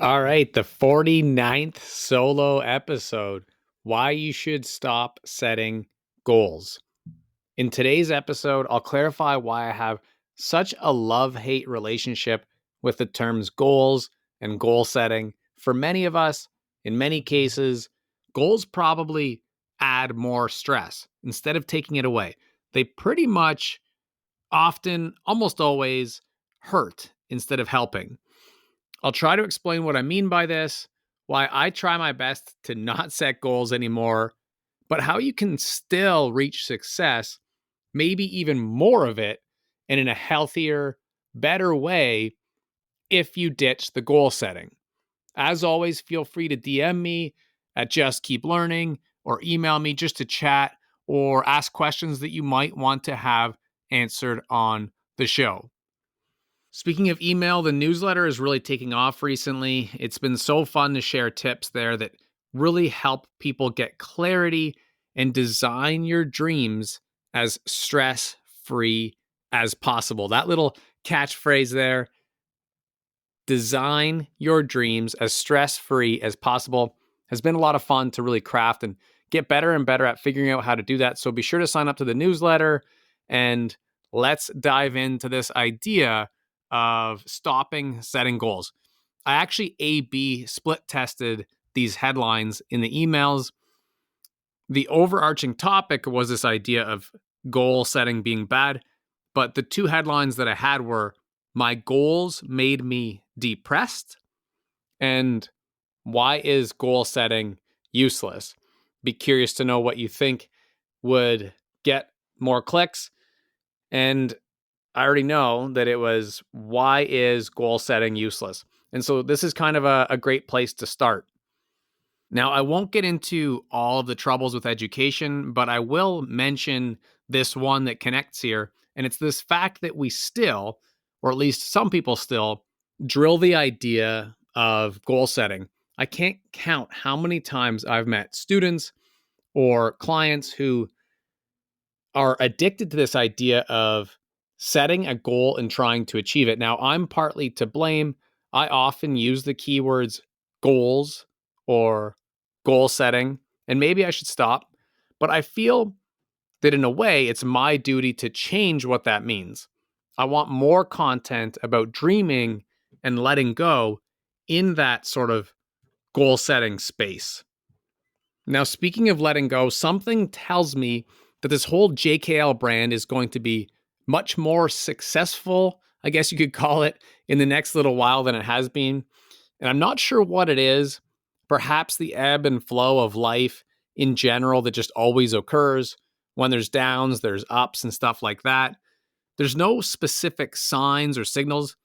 All right, the 49th solo episode, why you should stop setting goals. In today's episode, I'll clarify why I have such a love-hate relationship with the terms goals and goal setting. For many of us, in many cases, goals probably add more stress instead of taking it away. They pretty much often, almost always, hurt instead of helping. I'll try to explain what I mean by this, why I try my best to not set goals anymore, but how you can still reach success, maybe even more of it, and in a healthier, better way if you ditch the goal setting. As always, feel free to DM me at Just Keep Learning or email me just to chat or ask questions that you might want to have answered on the show. Speaking of email, the newsletter is really taking off recently. It's been so fun to share tips there that really help people get clarity and design your dreams as stress-free as possible. That little catchphrase there, design your dreams as stress-free as possible, has been a lot of fun to really craft and get better and better at figuring out how to do that. So be sure to sign up to the newsletter and let's dive into this idea of stopping setting goals. I actually A/B split tested these headlines in the emails. The overarching topic was this idea of goal setting being bad, but the two headlines that I had were "My goals made me depressed" and "Why is goal setting useless?" Be curious to know what you think would get more clicks. And I already know that it was, why is goal setting useless? And so this is kind of a great place to start. Now, I won't get into all of the troubles with education, but I will mention this one that connects here. And it's this fact that we still, or at least some people still, drill the idea of goal setting. I can't count how many times I've met students or clients who are addicted to this idea of setting a goal and trying to achieve it. Now, I'm partly to blame. I often use the keywords goals or goal setting, and maybe I should stop. But I feel that in a way, it's my duty to change what that means. I want more content about dreaming and letting go in that sort of goal setting space. Now, speaking of letting go, something tells me that this whole JKL brand is going to be much more successful, I guess you could call it, in the next little while than it has been. And I'm not sure what it is. Perhaps the ebb and flow of life in general that just always occurs. When there's downs, there's ups and stuff like that. There's no specific signs or signals,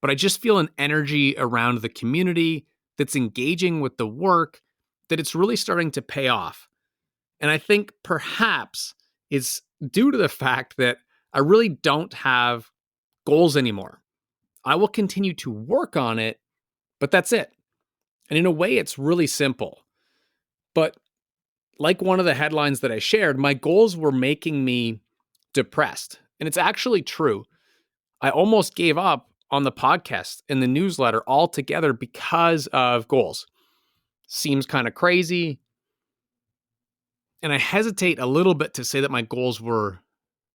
but I just feel an energy around the community that's engaging with the work, that it's really starting to pay off. And I think perhaps it's due to the fact that I really don't have goals anymore. I will continue to work on it, but that's it. And in a way, it's really simple. But like one of the headlines that I shared, my goals were making me depressed. And it's actually true. I almost gave up on the podcast and the newsletter altogether because of goals. Seems kind of crazy. And I hesitate a little bit to say that my goals were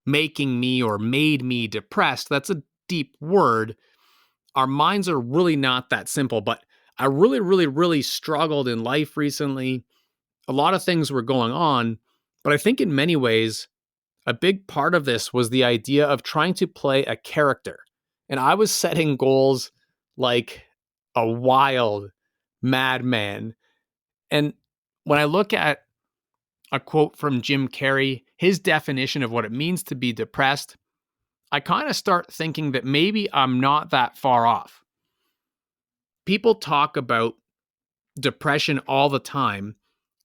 making me or made me depressed. That's a deep word. Our minds are really not that simple, but I really struggled in life recently. A lot of things were going on, but I think in many ways, a big part of this was the idea of trying to play a character. And I was setting goals like a wild madman. And when I look at a quote from Jim Carrey, his definition of what it means to be depressed, I kind of start thinking that maybe I'm not that far off. People talk about depression all the time.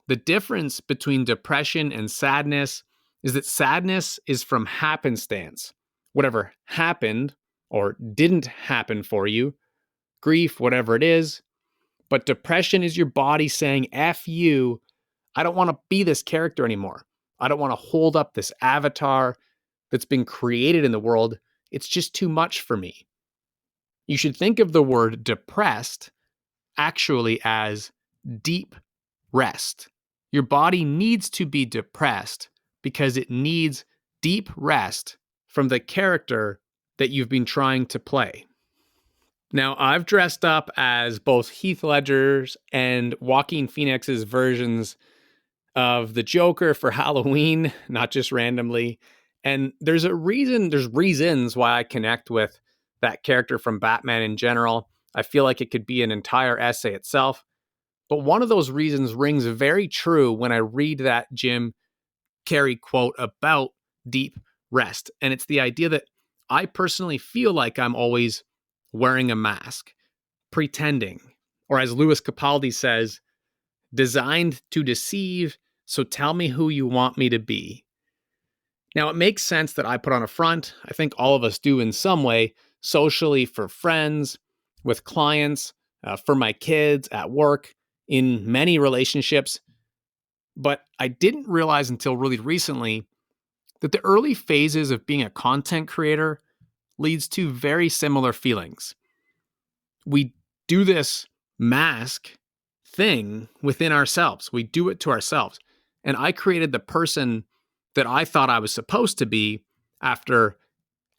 The difference between depression and sadness is that sadness is from happenstance. Whatever happened or didn't happen for you, grief, whatever it is. But depression is your body saying, F you, I don't want to be this character anymore. I don't want to hold up this avatar that's been created in the world. It's just too much for me. You should think of the word depressed actually as deep rest. Your body needs to be depressed because it needs deep rest from the character that you've been trying to play. Now, I've dressed up as both Heath Ledger's and Joaquin Phoenix's versions of the Joker for Halloween, not just randomly. And there's reasons why I connect with that character from Batman in general. I feel like it could be an entire essay itself. But one of those reasons rings very true when I read that Jim Carrey quote about deep rest. And it's the idea that I personally feel like I'm always wearing a mask, pretending, or as Louis Capaldi says, designed to deceive, so tell me who you want me to be. Now, it makes sense that I put on a front. I think all of us do in some way, socially, for friends, with clients, for my kids, at work, in many relationships. But I didn't realize until really recently that the early phases of being a content creator leads to very similar feelings. We do this mask thing within ourselves. We do it to ourselves. And I created the person that I thought I was supposed to be after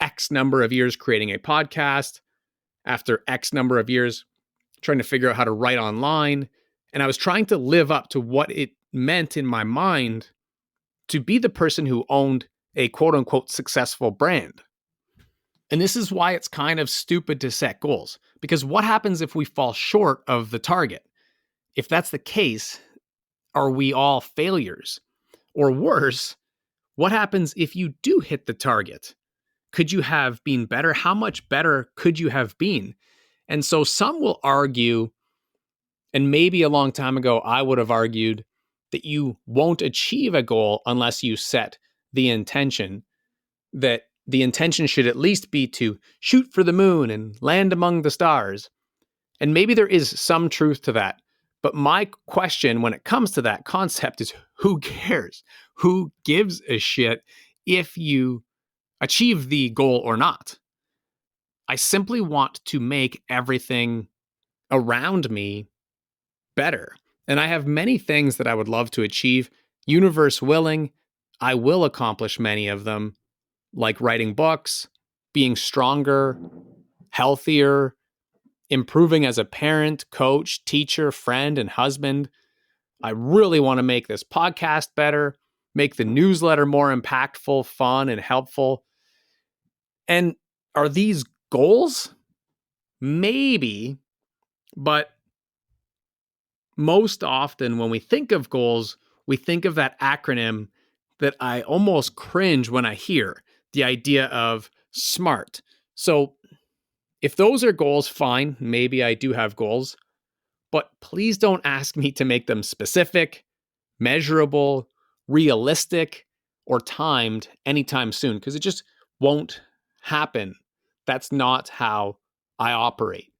X number of years creating a podcast, after X number of years trying to figure out how to write online. And I was trying to live up to what it meant in my mind to be the person who owned a quote unquote successful brand. And this is why it's kind of stupid to set goals, because what happens if we fall short of the target? If that's the case, are we all failures? Or worse, what happens if you do hit the target? Could you have been better? How much better could you have been? And so some will argue, and maybe a long time ago I would have argued, that you won't achieve a goal unless you set the intention, that the intention should at least be to shoot for the moon and land among the stars. And maybe there is some truth to that. But my question when it comes to that concept is, who cares? Who gives a shit if you achieve the goal or not? I simply want to make everything around me better. And I have many things that I would love to achieve. Universe willing, I will accomplish many of them, like writing books, being stronger, healthier, improving as a parent, coach, teacher, friend, and husband. I really want to make this podcast better, make the newsletter more impactful, fun, and helpful. And are these goals? Maybe, but most often when we think of goals, we think of that acronym that I almost cringe when I hear, the idea of SMART. So if those are goals, fine, maybe I do have goals, but please don't ask me to make them specific, measurable, realistic, or timed anytime soon, because it just won't happen. That's not how I operate.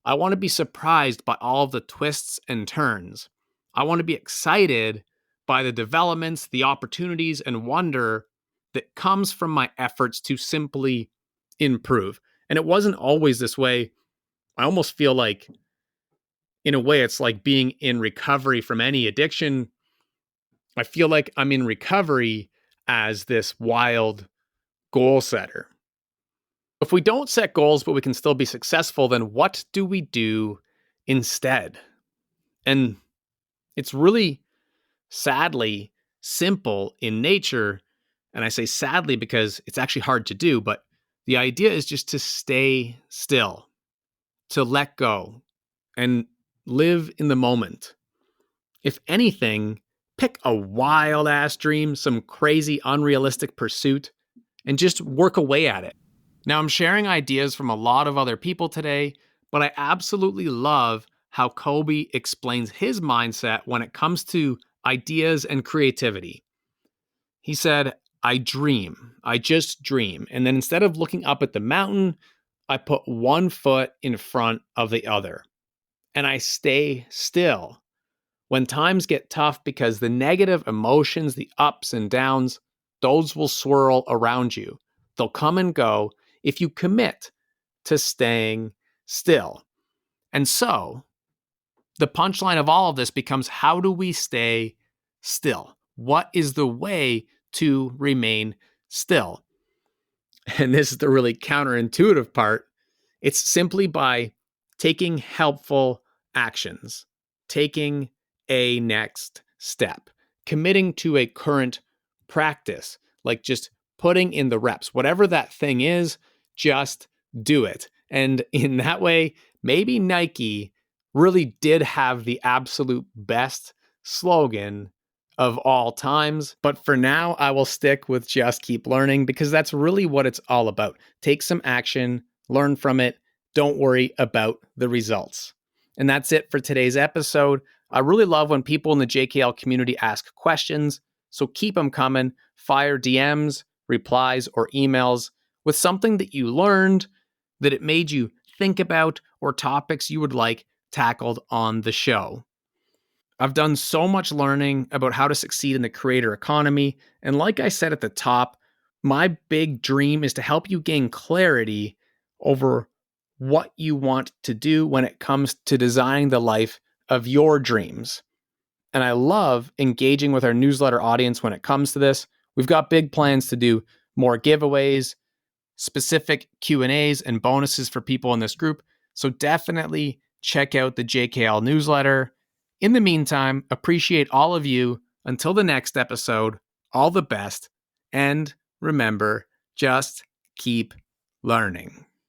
I want to be surprised by all of the twists and turns. I want to be excited by the developments, the opportunities, and wonder that comes from my efforts to simply improve. And it wasn't always this way. I almost feel like, in a way, it's like being in recovery from any addiction. I feel like I'm in recovery as this wild goal setter. If we don't set goals, but we can still be successful, then what do we do instead? And it's really sadly simple in nature. And I say sadly because it's actually hard to do, but the idea is just to stay still, to let go, and live in the moment. If anything, pick a wild ass dream, some crazy unrealistic pursuit, and just work away at it. Now, I'm sharing ideas from a lot of other people today, but I absolutely love how Kobe explains his mindset when it comes to ideas and creativity. He said, I dream. I just dream. And then instead of looking up at the mountain, I put one foot in front of the other. And I stay still. When times get tough, because the negative emotions, the ups and downs, those will swirl around you. They'll come and go if you commit to staying still. And so, the punchline of all of this becomes, how do we stay still? What is the way to remain still? And this is the really counterintuitive part. It's simply by taking helpful actions, taking a next step, committing to a current practice, like just putting in the reps. Whatever that thing is, just do it. And in that way, maybe Nike really did have the absolute best slogan of all times. But for now, I will stick with just keep learning, because that's really what it's all about. Take some action, learn from it. Don't worry about the results. And that's it for today's episode. I really love when people in the JKL community ask questions, so keep them coming. Fire DMs, replies, or emails with something that you learned, that it made you think about, or topics you would like tackled on the show. I've done so much learning about how to succeed in the creator economy. And like I said at the top, my big dream is to help you gain clarity over what you want to do when it comes to designing the life of your dreams. And I love engaging with our newsletter audience when it comes to this. We've got big plans to do more giveaways, specific Q&As, and bonuses for people in this group. So definitely check out the JKL newsletter. In the meantime, appreciate all of you. Until the next episode, all the best. And remember, just keep learning.